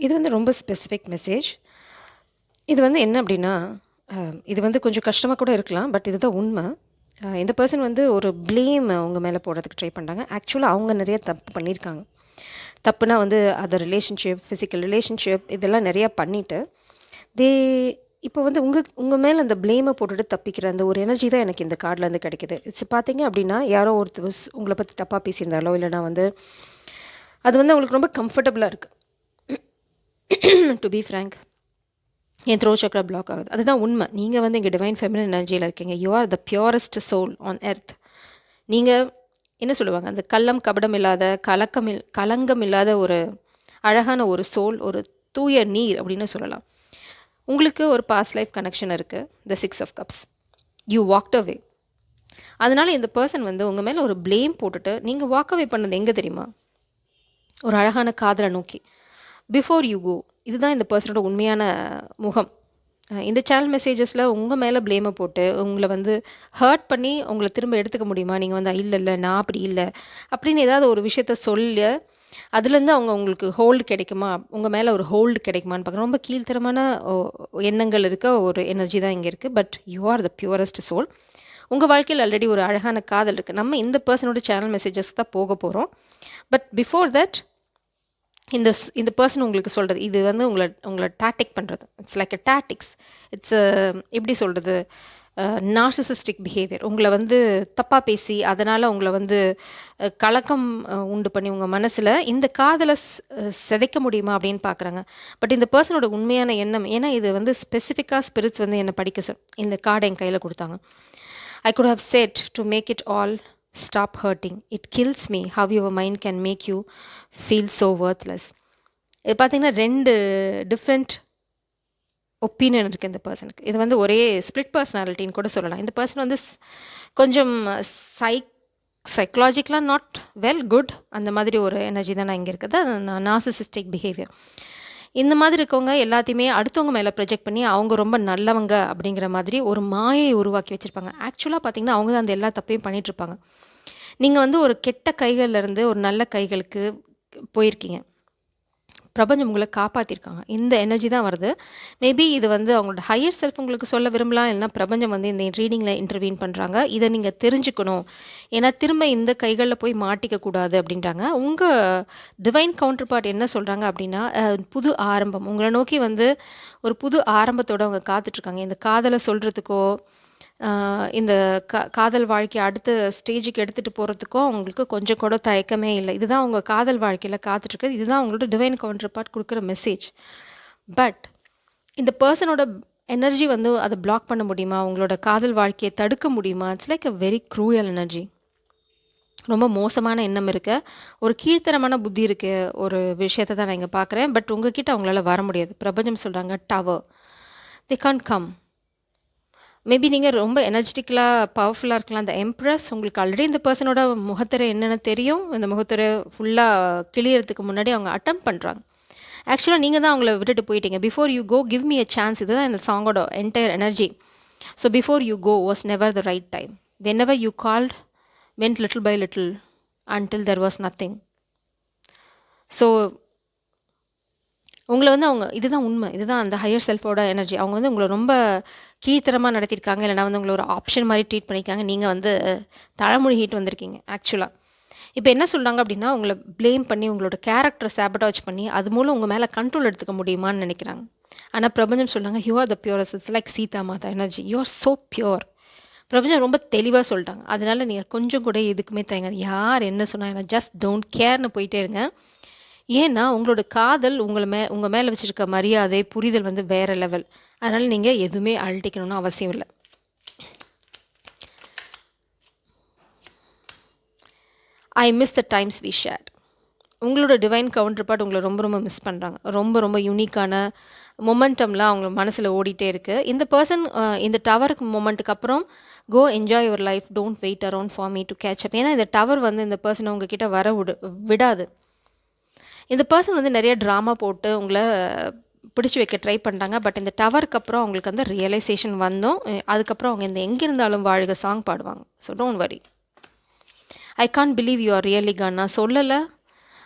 இது வந்து ரொம்ப ஸ்பெசிஃபிக் மெசேஜ். இது வந்து என்ன அப்படின்னா, இது வந்து கொஞ்சம் கஷ்டமாக கூட இருக்கலாம். பட் இதுதான் உண்மை. இந்த பர்சன் வந்து ஒரு ப்ளேம் அவங்க மேலே போடுறதுக்கு ட்ரை பண்ணுறாங்க. ஆக்சுவலாக அவங்க நிறைய தப்பு பண்ணியிருக்காங்க. தப்புனா வந்து அதர் ரிலேஷன்ஷிப், ஃபிசிக்கல் ரிலேஷன்ஷிப் இதெல்லாம் நிறையா பண்ணிவிட்டு தே இப்போ வந்து உங்கள் மேலே அந்த ப்ளேமை போட்டுட்டு தப்பிக்கிற அந்த ஒரு எனர்ஜி தான் எனக்கு இந்த கார்ட்லேருந்து கிடைக்கிது. இட்ஸ் பார்த்தீங்க அப்படின்னா, யாரோ ஒருத்தர் உங்களை பற்றி தப்பாக பேசியிருந்தாலோ இல்லைனா வந்து அது வந்து அவங்களுக்கு ரொம்ப கம்ஃபர்டபுளாக இருக்குது. டு பி ஃப்ரேங்க், என் த்ரோ சக்ரா பிளாக் ஆகுது. அதுதான் உண்மை. நீங்கள் வந்து இங்கே டிவைன் ஃபெமினின் எனர்ஜியில் இருக்கீங்க. You are the purest soul on earth. நீங்கள் என்ன சொல்லுவாங்க, அந்த கள்ளம் கபடம் இல்லாத கலங்கம் இல்லாத ஒரு அழகான ஒரு சோல், ஒரு தூய நீர் அப்படின்னு சொல்லலாம். உங்களுக்கு ஒரு பாஸ்ட் லைஃப் கனெக்ஷன் இருக்குது, the 6 of cups. You walked away. அதனால் இந்த பர்சன் வந்து உங்கள் மேலே ஒரு ப்ளேம் போட்டுட்டு நீங்கள் வாக் அவே பண்ணது எங்கே தெரியுமா? ஒரு அழகான காதலை நோக்கி. பிஃபோர் யூ கோ, இதுதான் இந்த பர்சனோட உண்மையான முகம். இந்த சேனல் மெசேஜஸில் உங்கள் மேலே ப்ளேமை போட்டு உங்களை வந்து ஹர்ட் பண்ணி உங்களை திரும்ப எடுத்துக்க முடியுமா? நீங்கள் வந்து இல்லை நான் அப்படி இல்லை அப்படின்னு ஏதாவது ஒரு விஷயத்த சொல்லி அதுலேருந்து உங்களுக்கு ஹோல்டு கிடைக்குமா? உங்கள் மேலே ஒரு ஹோல்டு கிடைக்குமான்னு பார்க்குறேன். ரொம்ப கீழ்த்தரமான எண்ணங்கள் இருக்க ஒரு எனர்ஜி தான் இங்கே இருக்குது. But you are the purest soul. உங்கள் வாழ்க்கையில் ஆல்ரெடி ஒரு அழகான காதல் இருக்குது. நம்ம இந்த பர்சனோட சேனல் மெசேஜஸ் தான் போக போகிறோம். பட் பிஃபோர் தட் இந்த பர்சன் உங்களுக்கு சொல்கிறது, இது வந்து உங்களை டாட்டிக் பண்ணுறது. It's like a tactics. It's எப்படி சொல்கிறது, நார்சிசிஸ்டிக் பிஹேவியர். உங்களை வந்து தப்பாக பேசி அதனால் உங்களை வந்து கலக்கம் உண்டு பண்ணி உங்கள் மனசில் இந்த காதலை சிதைக்க முடியுமா அப்படின்னு பார்க்குறாங்க. பட் இந்த பர்சனோட உண்மையான எண்ணம், ஏன்னா இது வந்து ஸ்பெசிஃபிக்காக ஸ்பிரிட்ஸ் வந்து என்னை படிக்க இந்த கார்டை என் கையில் கொடுத்தாங்க. I could have said to make it all stop hurting. It kills me how your mind can make you feel so worthless. இது பார்த்தீங்கன்னா 2 டிஃப்ரெண்ட் ஒப்பீனியன் இருக்குது இந்த பர்சனுக்கு. இது வந்து ஒரே ஸ்ப்ளிட் பர்சனாலிட்டின்னு கூட சொல்லலாம். இந்த பர்சன் வந்து கொஞ்சம் சைக்கலாஜிக்கலாக நாட் வெல் குட், அந்த மாதிரி ஒரு எனர்ஜி தான் நான் இங்கே இருக்குது. Narcissistic behaviour. இந்த மாதிரி இருக்கவங்க எல்லாத்தையுமே அடுத்தவங்க மேலே ப்ரொஜெக்ட் பண்ணி அவங்க ரொம்ப நல்லவங்க அப்படிங்கிற மாதிரி ஒரு மாயை உருவாக்கி வச்சுருப்பாங்க. ஆக்சுவலாக பார்த்திங்கன்னா அவங்க தான் அந்த எல்லா தப்பையும் பண்ணிகிட்ருப்பாங்க. நீங்கள் வந்து ஒரு கெட்ட கைகள்லேருந்து ஒரு நல்ல கைகளுக்கு போயிருக்கீங்க. பிரபஞ்சம் உங்களை காப்பாற்றிருக்காங்க. இந்த எனர்ஜி தான் வருது. மேபி இது வந்து அவங்களோட ஹையர் செல்ஃப் உங்களுக்கு சொல்ல விரும்பலாம், இல்லைனா பிரபஞ்சம் வந்து இந்த ரீடிங்கில் இன்டர்வீன் பண்ணுறாங்க. இதை நீங்கள் தெரிஞ்சுக்கணும், ஏன்னா திரும்ப இந்த கைகளில் போய் மாட்டிக்கக்கூடாது அப்படின்றாங்க. உங்கள் டிவைன் கவுண்டர் பார்ட் என்ன சொல்கிறாங்க அப்படின்னா, புது ஆரம்பம் உங்களை நோக்கி வந்து ஒரு புது ஆரம்பத்தோடு அவங்க காத்துட்ருக்காங்க. இந்த காதலை சொல்கிறதுக்கோ இந்த காதல் வாழ்க்கையை அடுத்த ஸ்டேஜுக்கு எடுத்துகிட்டு போகிறதுக்கும் அவங்களுக்கு கொஞ்சம் கூட தயக்கமே இல்லை. இதுதான் அவங்க காதல் வாழ்க்கையில் காத்துட்ருக்குது. இதுதான் அவங்களோட டிவைன் கவுண்டர் பார்ட் கொடுக்குற மெசேஜ். பட் இந்த பர்சனோட எனர்ஜி வந்து அதை பிளாக் பண்ண முடியுமா? அவங்களோட காதல் வாழ்க்கையை தடுக்க முடியுமா? It's like a very cruel energy. ரொம்ப மோசமான எண்ணம் இருக்க, ஒரு கீழ்த்தரமான புத்தி இருக்க ஒரு விஷயத்தை தான் நான் இங்கே பார்க்குறேன். பட் உங்ககிட்ட அவங்களால வர முடியாது. பிரபஞ்சம் சொல்கிறாங்க tower, they can't come. Maybe நீங்கள் ரொம்ப எனர்ஜெட்டிக்கலாக பவர்ஃபுல்லாக இருக்கலாம். அந்த எம்ப்ரஸ் உங்களுக்கு ஆல்ரெடி இந்த பர்சனோட முகத்திரை என்னென்னு தெரியும். இந்த முகத்திரை ஃபுல்லாக கிளியறதுக்கு முன்னாடி அவங்க அட்டம் பண்ணுறாங்க. ஆக்சுவலாக நீங்கள் தான் அவங்கள விட்டுட்டு போயிட்டீங்க. Before you go give me a chance. இதுதான் இந்த சாங்கோட entire energy. So before you go was never the right time. Whenever you called went little by little until there was nothing. So உங்களை வந்து அவங்க இதுதான் உண்மை. இதுதான் அந்த ஹையர் செல்ஃபோட எனர்ஜி. அவங்க வந்து உங்களை ரொம்ப கீழ்த்தரமாக நடத்தியிருக்காங்க, இல்லைனா வந்து உங்களை ஒரு ஆப்ஷன் மாதிரி ட்ரீட் பண்ணியிருக்காங்க. நீங்கள் வந்து தலைமொழிகிட்டு வந்திருக்கீங்க. ஆக்சுவலாக இப்போ என்ன சொல்கிறாங்க அப்படின்னா, உங்களை ப்ளேம் பண்ணி உங்களோட கேரக்டரை சாபட்டாஜ் பண்ணி அது மூலம் உங்கள் மேலே கண்ட்ரோல் எடுத்துக்க முடியுமான்னு நினைக்கிறாங்க. ஆனால் பிரபஞ்சம் சொல்கிறாங்க, you are the purest. It's like Sita Mata energy. You are so pure. பிரபஞ்சம் ரொம்ப தெளிவாக சொல்லிட்டாங்க. அதனால் நீங்கள் கொஞ்சம் கூட எதுக்குமே தயங்க. யார் என்ன சொன்னாங்க, ஜஸ்ட் டோன்ட் கேர்னு போயிட்டே இருங்க. ஏன்னா உங்களோட காதல் உங்கள் மேலே வச்சுருக்க மரியாதை புரிதல் வந்து வேறு லெவல். அதனால் நீங்கள் எதுவுமே அழட்டிக்கணும்னு அவசியம் இல்லை. I miss the times we shared. உங்களோட டிவைன் கவுண்டர் பார்ட் உங்களை ரொம்ப ரொம்ப மிஸ் பண்ணுறாங்க. ரொம்ப ரொம்ப யூனிக்கான மொமெண்டம்லாம் அவங்க மனசில் ஓடிட்டே இருக்குது. இந்த பர்சன் இந்த டவருக்கு மொமெண்ட்டுக்கு அப்புறம் go enjoy your life, don't wait around for me to catch up. ஏன்னா இந்த டவர் வந்து இந்த பர்சனை உங்ககிட்ட வர விடாது. இந்த பர்சன் வந்து நிறைய ட்ராமா போட்டு உங்களை பிடிச்சி வைக்க ட்ரை பண்ணுறாங்க. பட் இந்த டவருக்கு அப்புறம் அவங்களுக்கு வந்து ரியலைசேஷன் வந்தோம். அதுக்கப்புறம் அவங்க இந்த எங்கே இருந்தாலும் வாழ்க சாங் பாடுவாங்க. So don't worry. I can't believe you are really gone. நான் சொல்லலை,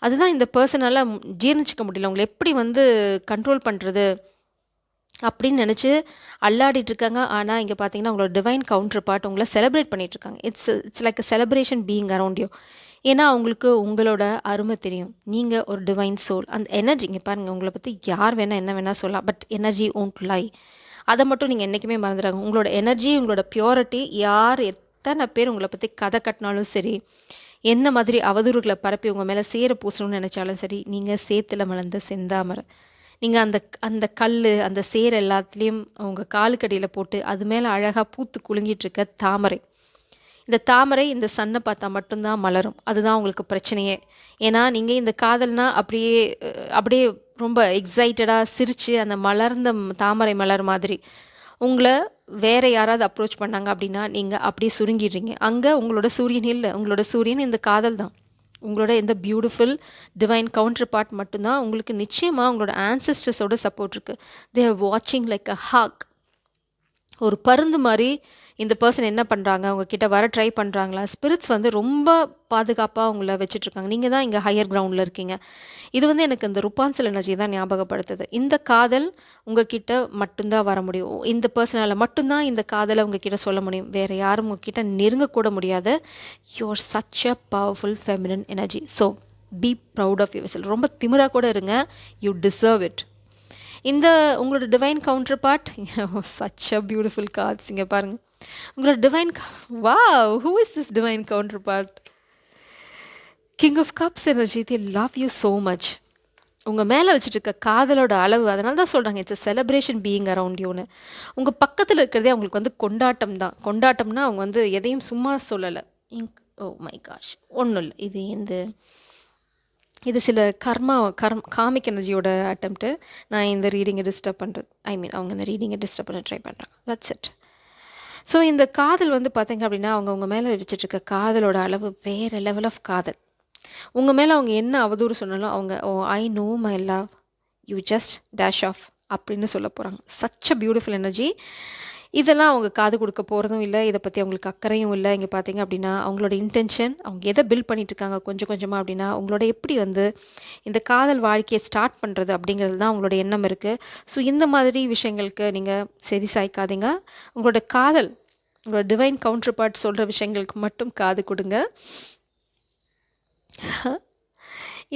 அதுதான் இந்த பர்சனால் ஜீர்ணிச்சிக்க முடியல. உங்களை எப்படி வந்து கண்ட்ரோல் பண்ணுறது அப்படின்னு நினச்சி அல்லாடிட்டு இருக்காங்க. ஆனால் இங்கே பார்த்தீங்கன்னா உங்களோட டிவைன் கவுண்டர் பார்ட் உங்களை செலிப்ரேட் பண்ணிகிட்ருக்காங்க. It's like a celebration being around you. ஏன்னா அவங்களுக்கு உங்களோட அருமை தெரியும். நீங்கள் ஒரு டிவைன் சோல். அந்த எனர்ஜி இங்கே பாருங்கள், உங்களை பற்றி யார் வேணால் என்ன வேணால் சொல்லலாம், பட் எனர்ஜி ஓன்ட் லை. அதை மட்டும் நீங்கள் என்றைக்குமே மறந்துடுறாங்க. உங்களோட எனர்ஜி, உங்களோட பியூரிட்டி, யார் எத்தனை பேர் உங்களை பற்றி கதை கட்டினாலும் சரி, என்ன மாதிரி அவதூறுகளை பரப்பி உங்கள் மேலே சேர பூசணும்னு நினச்சாலும் சரி, நீங்கள் சேத்துல மலர்ந்த செந்தாமரை. நீங்கள் அந்த அந்த கல், அந்த சேர் எல்லாத்துலேயும் உங்கள் காலுக்கடியில் போட்டு அது மேலே அழகாக பூத்து குலுங்கிட்டு இருக்க தாமரை. இந்த தாமரை இந்த சன்னை பார்த்தா மட்டும்தான் மலரும். அதுதான் உங்களுக்கு பிரச்சனையே. ஏன்னா நீங்கள் இந்த காதல்னா அப்படியே ரொம்ப எக்ஸைட்டடாக சிரித்து அந்த மலர்ந்த தாமரை மலர் மாதிரி உங்களை வேறு யாராவது அப்ரோச் பண்ணாங்க அப்படின்னா நீங்கள் அப்படியே சுருங்கிடுறீங்க. அங்கே உங்களோட சூரியன் இல்லை. உங்களோட சூரியன் இந்த காதல் தான். உங்களோட இந்த பியூட்டிஃபுல் டிவைன் கவுண்டர் பார்ட் மட்டும்தான் உங்களுக்கு நிச்சயமாக உங்களோட ஆன்சஸ்டர்ஸோட சப்போர்ட் இருக்குது. தே ஆர் வாட்சிங் லைக் அ ஹாக். ஒரு பருந்து மாதிரி இந்த பர்சன் என்ன பண்ணுறாங்க, உங்ககிட்ட வர ட்ரை பண்ணுறாங்களா? ஸ்பிரிட்ஸ் வந்து ரொம்ப பாதுகாப்பாக அவங்கள வச்சுட்ருக்காங்க. நீங்கள் தான் இங்கே ஹையர் கிரவுண்டில் இருக்கீங்க. இது வந்து எனக்கு இந்த ருப்பான்சல் எனர்ஜி தான் ஞாபகப்படுத்துது. இந்த காதல் உங்ககிட்ட மட்டும்தான் வர முடியும். இந்த பர்சனால் மட்டும்தான் இந்த காதலை உங்ககிட்ட சொல்ல முடியும். வேறு யாரும் உங்ககிட்ட நெருங்கக்கூட முடியாது. You are such a powerful feminine energy. So be proud of yourself. ரொம்ப திமிராக கூட இருங்க. You deserve it. இந்த உங்களோட divine counterpart such a beautiful cards. இங்கே பாருங்கள், உங்களோட divine wow, who is this divine counterpart? King of cups energy. They love you so much. உங்கள் மேலே வச்சுட்டு இருக்க காதலோட அளவு, அதனால தான் சொல்கிறாங்க it's a celebration being around யூன்னு. உங்கள் பக்கத்தில் இருக்கிறதே அவங்களுக்கு வந்து கொண்டாட்டம் தான். கொண்டாட்டம்னா அவங்க வந்து எதையும் சும்மா சொல்லலை. ஓ மை காஷ், ஒன்றும் இல்லை. இது சில காமிக் எனர்ஜியோட அட்டெம்ப்ட்டு. நான் இந்த ரீடிங்கை டிஸ்டர்ப் பண்ணுறது, அவங்க இந்த ரீடிங்கை டிஸ்டர்ப் பண்ண ட்ரை பண்ணுறாங்க. That's it. ஸோ இந்த காதல் வந்து பார்த்தீங்க அப்படின்னா அவங்க உங்கள் மேலே வச்சுட்ருக்க காதலோட அளவு வேறு லெவல் ஆஃப் காதல். உங்கள் மேலே அவங்க என்ன அவதூறு சொன்னாலும் அவங்க I know my love, you just dash off அப்படின்னு சொல்ல போகிறாங்க. Such a beautiful energy. இதெல்லாம் அவங்க காது கொடுக்க போகிறதும் இல்லை. இதை பற்றி அவங்களுக்கு அக்கறையும் இல்லை. இங்கே பார்த்தீங்க அப்படின்னா அவங்களோட இன்டென்ஷன், அவங்க எதை பில்ட் பண்ணிகிட்ருக்காங்க கொஞ்சம் கொஞ்சமாக அப்படின்னா உங்களோட எப்படி வந்து இந்த காதல் வாழ்க்கையை ஸ்டார்ட் பண்ணுறது அப்படிங்கிறது தான் அவங்களோட எண்ணம் இருக்குது. ஸோ இந்த மாதிரி விஷயங்களுக்கு நீங்கள் செவி சாய்க்காதீங்க. உங்களோட காதல், உங்களோட டிவைன் கவுண்டர் பார்ட் சொல்கிற விஷயங்களுக்கு மட்டும் காது கொடுங்க.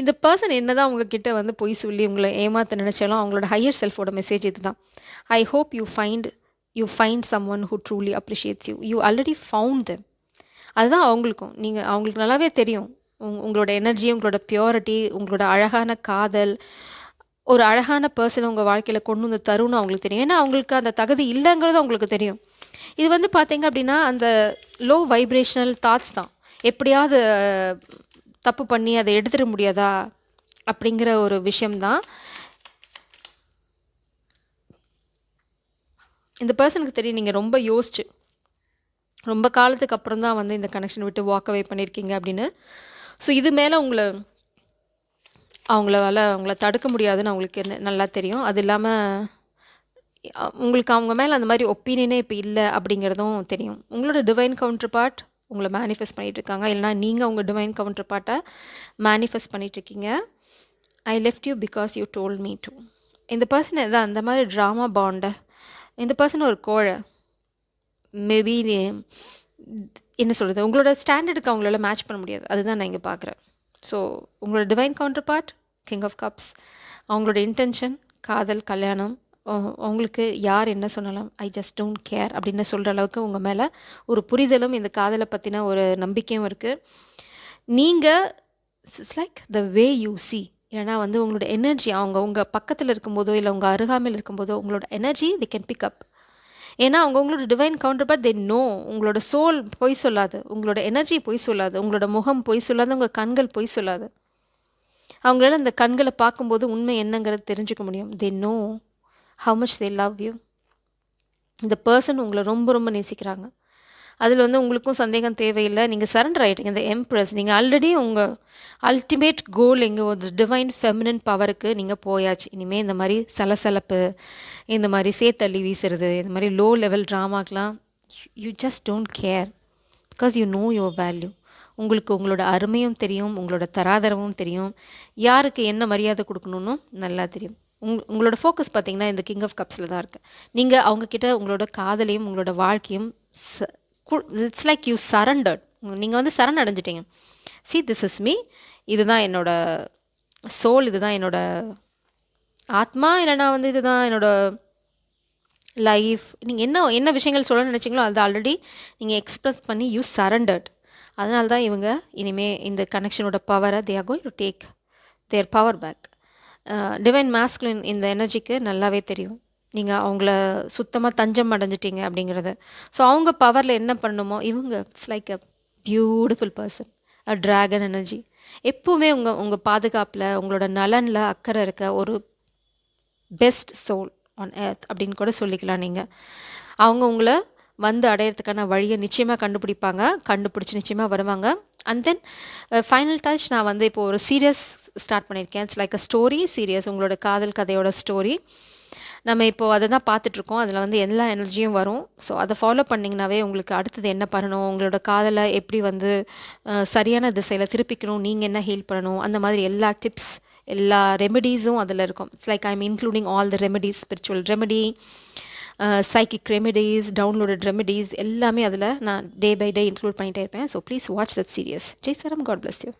இந்த பர்சன் என்ன தான் உங்ககிட்ட வந்து பொய் சொல்லி உங்களை ஏமாற்ற நினச்சாலும் அவங்களோட ஹையர் செல்ஃபோட மெசேஜ் இது தான். I hope you find someone who truly appreciates you. You already found them. அதுதான் அவங்களுக்கும். அவங்களுக்கு நல்லாவே தெரியும் உங்களோட எனர்ஜி, உங்களோட பியூரிட்டி, உங்களோட அழகான காதல், ஒரு அழகான பர்சனை உங்கள் வாழ்க்கையில் கொண்டு வந்து தரும்னு அவங்களுக்கு தெரியும். ஏன்னா அவங்களுக்கு அந்த தகுதி இல்லைங்கிறது அவங்களுக்கு தெரியும். இது வந்து பார்த்தீங்க அப்படின்னா அந்த லோ வைப்ரேஷனல் தாட்ஸ் தான். எப்படியாவது தப்பு பண்ணி அதை எடுத்துட முடியாதா அப்படிங்கிற ஒரு விஷயம்தான். இந்த பர்சனுக்கு தெரியும் நீங்கள் ரொம்ப யோசிச்சு ரொம்ப காலத்துக்கு அப்புறம் தான் வந்து இந்த கனெக்ஷன் விட்டு வாக் அவே பண்ணியிருக்கீங்க அப்படின்னு. ஸோ இது மேலே அவங்கள தடுக்க முடியாதுன்னு அவங்களுக்கு நல்லா தெரியும். அது இல்லாமல் உங்களுக்கு அவங்க மேலே அந்த மாதிரி ஒப்பீனியனே இப்போ இல்லை அப்படிங்கிறதும் தெரியும். உங்களோட டிவைன் கவுண்டர் பார்ட் உங்களை மேனிஃபெஸ்ட் பண்ணிகிட்ருக்காங்க, இல்லைனா நீங்கள் உங்கள் டிவைன் கவுண்டர் பார்ட்டை மேனிஃபெஸ்ட் பண்ணிகிட்ருக்கீங்க. I left you because you told me to. இந்த பர்சன் எதாவது அந்த மாதிரி ட்ராமா பாண்டை, இந்த பர்சன் ஒரு கோழை, மேபி என்ன சொல்கிறது, உங்களோட ஸ்டாண்டர்டுக்கு அவங்களால மேட்ச் பண்ண முடியாது. அதுதான் நான் இங்கே பார்க்குறேன். ஸோ உங்களோட divine counterpart king of cups, அவங்களோட இன்டென்ஷன் காதல், கல்யாணம், அவங்களுக்கு யார் என்ன சொன்னாலும் ஐ ஜஸ்ட் டோன்ட் கேர் அப்படின்னு சொல்கிற அளவுக்கு உங்கள் மேலே ஒரு புரிதலும் இந்த காதலை பற்றின ஒரு நம்பிக்கையும் இருக்குது. நீங்கள் it's like the way you see, இல்லைனா வந்து உங்களோட எனர்ஜி அவங்க உங்கள் பக்கத்தில் இருக்கும்போதோ இல்லை உங்கள் அருகாமையில் இருக்கும்போதோ உங்களோட energy the can pick up. ஏன்னா உங்களோட divine counterpart they know. உங்களோட சோல் பொய் சொல்லாது, உங்களோட எனர்ஜி பொய் சொல்லாது, உங்களோட முகம் பொய் சொல்லாது, உங்கள் கண்கள் பொய் சொல்லாது. அவங்களால அந்த கண்களை பார்க்கும்போது உண்மை என்னங்கிறது தெரிஞ்சுக்க முடியும். They know how much they love you. இந்த பர்சன் உங்களை ரொம்ப ரொம்ப நேசிக்கிறாங்க. அதில் வந்து உங்களுக்கும் சந்தேகம் தேவையில்லை. நீங்கள் சரண்டர் ஆகிட்டீங்க. இந்த எம்ப்ரஸ், நீங்கள் ஆல்ரெடி உங்கள் அல்டிமேட் கோல் எங்கள் ஒரு டிவைன் ஃபெமினின் பவருக்கு நீங்கள் போயாச்சு. இனிமேல் இந்த மாதிரி சலசலப்பு, இந்த மாதிரி சேத்தள்ளி வீசுறது, இந்த மாதிரி லோ லெவல் ட்ராமாக்கெலாம் you just don't care because you know your value. உங்களுக்கு உங்களோட அருமையும் தெரியும், உங்களோட தராதரமும் தெரியும், யாருக்கு என்ன மரியாதை கொடுக்கணும்னும் நல்லா தெரியும். உங்களோட ஃபோக்கஸ் பார்த்தீங்கன்னா இந்த கிங் ஆஃப் கப்ஸில் தான் இருக்குது. நீங்கள் அவங்கக்கிட்ட உங்களோட காதலையும் உங்களோட வாழ்க்கையும் இட்ஸ் லைக் யூ சரண்டர்ட். நீங்கள் வந்து சரண் அடைஞ்சிட்டீங்க. சி திஸ் இஸ் மீ, இதுதான் என்னோட சோல், இதுதான் என்னோட ஆத்மா, இல்லைனா வந்து இதுதான் என்னோட லைஃப். நீங்கள் என்ன விஷயங்கள் சொல்லணும்னு நினச்சிங்களோ அது ஆல்ரெடி நீங்கள் எக்ஸ்ப்ரெஸ் பண்ணி யூ சரண்டர்ட். அதனால தான் இவங்க இனிமேல் இந்த கனெக்ஷனோட பவரை they are going to take their power back. Divine masculine இந்த எனர்ஜிக்கு நல்லாவே தெரியும் நீங்கள் அவங்கள சுத்தமாக தஞ்சம் அடைஞ்சிட்டீங்க அப்படிங்கிறது. ஸோ அவங்க பவரில் என்ன பண்ணணுமோ இவங்க it's like a beautiful person, a dragon energy. எப்போவுமே உங்கள் பாதுகாப்பில் உங்களோட நலனில் அக்கறை இருக்க ஒரு பெஸ்ட் சோல் ஆன் எர்த் அப்படின்னு கூட சொல்லிக்கலாம் நீங்கள். அவங்க உங்களை வந்து அடையிறதுக்கான வழியை நிச்சயமாக கண்டுபிடிச்சி நிச்சயமாக வருவாங்க. அண்ட் தென் ஃபைனல் டச், நான் வந்து இப்போது ஒரு சீரியஸ் ஸ்டார்ட் பண்ணியிருக்கேன். It's like a story series, உங்களோட காதல் கதையோட ஸ்டோரி. நம்ம இப்போது அதை தான் பார்த்துட்ருக்கோம். அதில் வந்து எல்லா எனர்ஜியும் வரும். ஸோ அதை ஃபாலோ பண்ணிங்கனாவே உங்களுக்கு அடுத்தது என்ன பண்ணணும், உங்களோட காதலை எப்படி வந்து சரியான திசையில் திருப்பிக்கணும், நீங்கள் என்ன ஹீல் பண்ணணும், அந்த மாதிரி எல்லா டிப்ஸ், எல்லா ரெமெடிஸும் அதில் இருக்கும். It's like I am including all the remedies, spiritual remedy, psychic remedies, downloaded remedies எல்லாமே அதில் நான் டே பை டே இன்க்ளூட் பண்ணிகிட்டே இருப்பேன். So please watch that series. ஜெய் சரம், காட் பிளஸ் யூ.